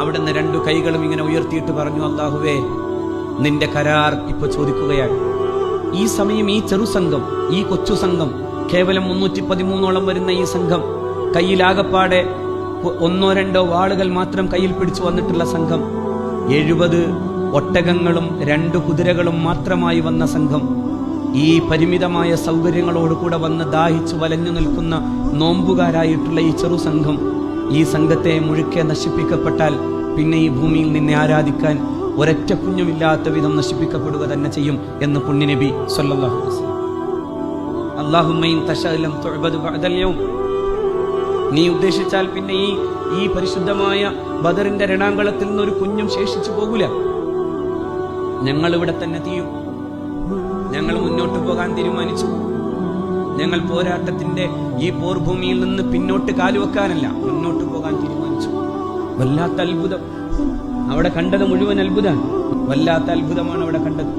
അവിടുന്ന് രണ്ടു കൈകളും ഇങ്ങനെ ഉയർത്തിയിട്ട് പറഞ്ഞു, അല്ലാഹുവേ, നിന്റെ കരാർ ഇപ്പൊ ചോദിക്കുകയാണ്. ഈ സമയം ഈ ചെറുസംഘം, ഈ കൊച്ചു സംഘം, കേവലം 313ഓളം വരുന്ന ഈ സംഘം, കയ്യിലാകപ്പാടെ 1-2 വാളുകൾ മാത്രം കയ്യിൽ പിടിച്ചു വന്നിട്ടുള്ള സംഘം, 70 ഒട്ടകങ്ങളും 2 കുതിരകളും മാത്രമായി വന്ന സംഘം, ഈ പരിമിതമായ സൗകര്യങ്ങളോടുകൂടെ വന്ന് ദാഹിച്ചു വലഞ്ഞു നിൽക്കുന്ന നോമ്പുകാരായിട്ടുള്ള ഈ ചെറു സംഘം, ഈ സംഘത്തെ മുഴുക്കെ നശിപ്പിക്കപ്പെട്ടാൽ പിന്നെ ഈ ഭൂമിയിൽ നിന്നെ ആരാധിക്കാൻ ഒരൊറ്റ കുഞ്ഞുമില്ലാത്ത വിധം നശിപ്പിക്കപ്പെടുക തന്നെ ചെയ്യും എന്ന് പുണ്യനബി സ്വല്ലല്ലാഹു അലൈഹി വസല്ലം. അല്ലാഹുമ്മ ഇൻ തശഅ ലം തുഅബദു ബഅദൽ യൗം, നീ ഉദ്ദേശിച്ചാൽ പിന്നെ ഈ പരിശുദ്ധമായ ബദറിന്റെ രണാങ്കളത്തിൽ നിന്ന് ഒരു കുഞ്ഞും ശേഷിച്ചു പോകൂല. ഞങ്ങൾ ഇവിടെ തന്നെ തീയും. ഞങ്ങൾ മുന്നോട്ട് പോകാൻ തീരുമാനിച്ചു. ഞങ്ങൾ പോരാട്ടത്തിന്റെ ഈ പോർഭൂമിയിൽ നിന്ന് പിന്നോട്ട് കാലുവെക്കാനല്ല, മുന്നോട്ട് പോകാൻ തീരുമാനിച്ചു. വല്ലാത്ത അത്ഭുതം അവിടെ കണ്ടത്, മുഴുവൻ അത്ഭുതമാണ്. വല്ലാത്ത അത്ഭുതമാണ് അവിടെ കണ്ടത്.